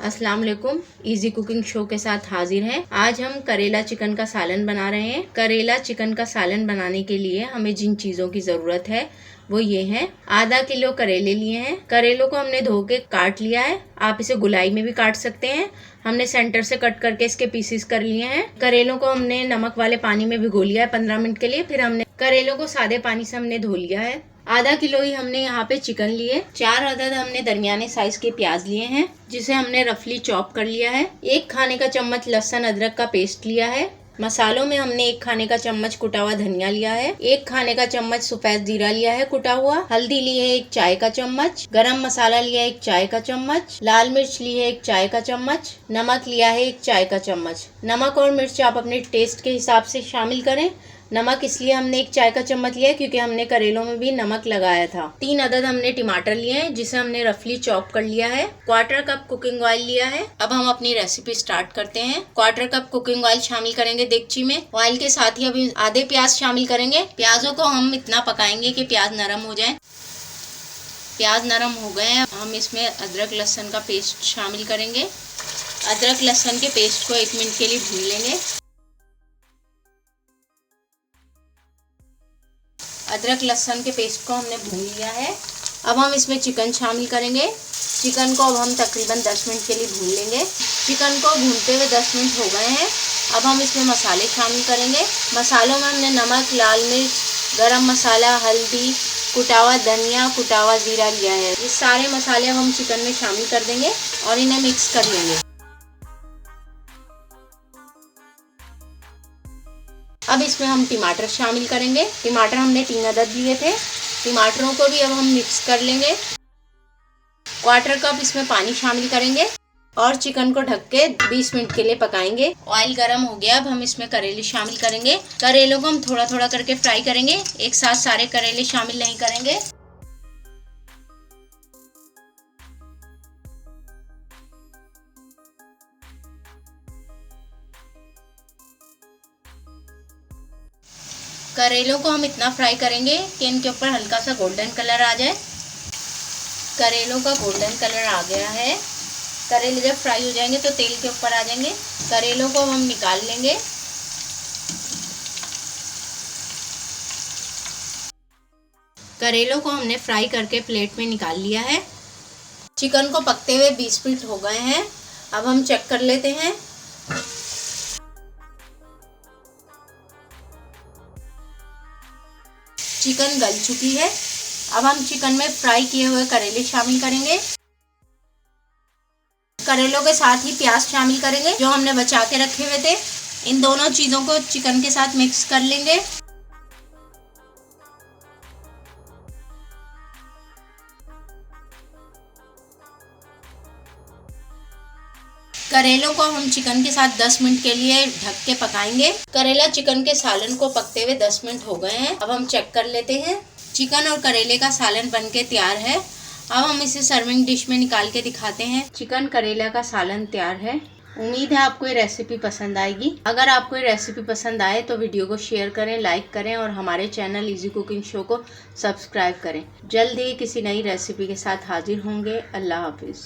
अस्सलाम वालेकुम। Easy cooking show के साथ हाजिर हैं। आज हम करेला चिकन का सालन बना रहे हैं। करेला चिकन का सालन बनाने के लिए हमें जिन चीजों की जरूरत है वो ये हैं। आधा किलो करेले लिए हैं। करेलों को हमने धो के काट लिया है। आप इसे गुलाई में भी काट सकते हैं। हमने सेंटर से कट करके इसके पीसेस कर लिए हैं। करेलों को हमने नमक वाले पानी में भिगो लिया है 15 मिनट के लिए। फिर हमने करेलों को सादे पानी से हमने धो लिया है। आधा किलो ही हमने यहाँ पे चिकन लिए। 4 अदद हमने दरमियाने साइज के प्याज लिए हैं जिसे हमने रफली चॉप कर लिया है। 1 खाने का चम्मच लहसुन अदरक का पेस्ट लिया है। मसालों में हमने 1 खाने का चम्मच कुटा हुआ धनिया लिया है। 1 खाने का चम्मच सफेद जीरा लिया है कुटा हुआ। हल्दी ली है 1 चाय का चम्मच। गरम मसाला लिया है 1 चाय का चम्मच। लाल मिर्च ली है 1 चाय का चम्मच। नमक लिया है 1 चाय का चम्मच। नमक और मिर्च आप अपने टेस्ट के हिसाब से शामिल करें। नमक इसलिए हमने 1 चाय का चम्मच लिया क्योंकि हमने करेलों में भी नमक लगाया था। 3 अदद हमने टमाटर लिए हैं जिसे हमने रफली चॉप कर लिया है। 1/4 कप कुकिंग ऑयल लिया है। अब हम अपनी रेसिपी स्टार्ट करते हैं। 1/4 कप कुकिंग ऑयल शामिल करेंगे देगची में। ऑयल के साथ ही अभी आधे प्याज शामिल करेंगे। प्याजों को हम इतना पकाएंगे कि प्याज नरम हो जाए। प्याज नरम हो गए हैं। हम इसमें अदरक लहसुन का पेस्ट शामिल करेंगे। अदरक लहसुन के पेस्ट को 1 मिनट के लिए भून लेंगे। अदरक लहसुन के पेस्ट को हमने भून लिया है। अब हम इसमें चिकन शामिल करेंगे। चिकन को अब हम तकरीबन 10 मिनट के लिए भून लेंगे। चिकन को भूनते हुए 10 मिनट हो गए हैं। अब हम इसमें मसाले शामिल करेंगे। मसालों में हमने नमक, लाल मिर्च, गरम मसाला, हल्दी, कुटा हुआ धनिया, कुटा हुआ जीरा लिया है। ये सारे मसाले अब हम चिकन में शामिल कर देंगे और इन्हें मिक्स कर लेंगे। अब इसमें हम टमाटर शामिल करेंगे। टमाटर हमने 3 अदद लिए थे। टमाटरों को भी अब हम मिक्स कर लेंगे। 1/4 कप इसमें पानी शामिल करेंगे और चिकन को ढक के 20 मिनट के लिए पकाएंगे। ऑयल गर्म हो गया। अब हम इसमें करेले शामिल करेंगे। करेलों को हम थोड़ा थोड़ा करके फ्राई करेंगे। एक साथ सारे करेले शामिल नहीं करेंगे। करेलों को हम इतना फ्राई करेंगे कि इनके ऊपर हल्का सा गोल्डन कलर आ जाए। करेलों का गोल्डन कलर आ गया है। करेले जब फ्राई हो जाएंगे तो तेल के ऊपर आ जाएंगे। करेलों को हम निकाल लेंगे। करेलों को हमने फ्राई करके प्लेट में निकाल लिया है। चिकन को पकते हुए 20 मिनट हो गए हैं। अब हम चेक कर लेते हैं। चिकन गल चुकी है। अब हम चिकन में फ्राई किए हुए करेले शामिल करेंगे। करेलों के साथ ही प्याज शामिल करेंगे जो हमने बचा के रखे हुए थे। इन दोनों चीजों को चिकन के साथ मिक्स कर लेंगे। करेलों को हम चिकन के साथ 10 मिनट के लिए ढक के पकाएंगे। करेला चिकन के सालन को पकते हुए 10 मिनट हो गए हैं। अब हम चेक कर लेते हैं। चिकन और करेले का सालन बनके तैयार है। अब हम इसे सर्विंग डिश में निकाल के दिखाते हैं। चिकन करेला का सालन तैयार है। उम्मीद है आपको ये रेसिपी पसंद आएगी। अगर आपको ये रेसिपी पसंद आए तो वीडियो को शेयर करें, लाइक करें और हमारे चैनल इजी कुकिंग शो को सब्सक्राइब करें। जल्द ही किसी नई रेसिपी के साथ हाजिर होंगे। अल्लाह हाफिज।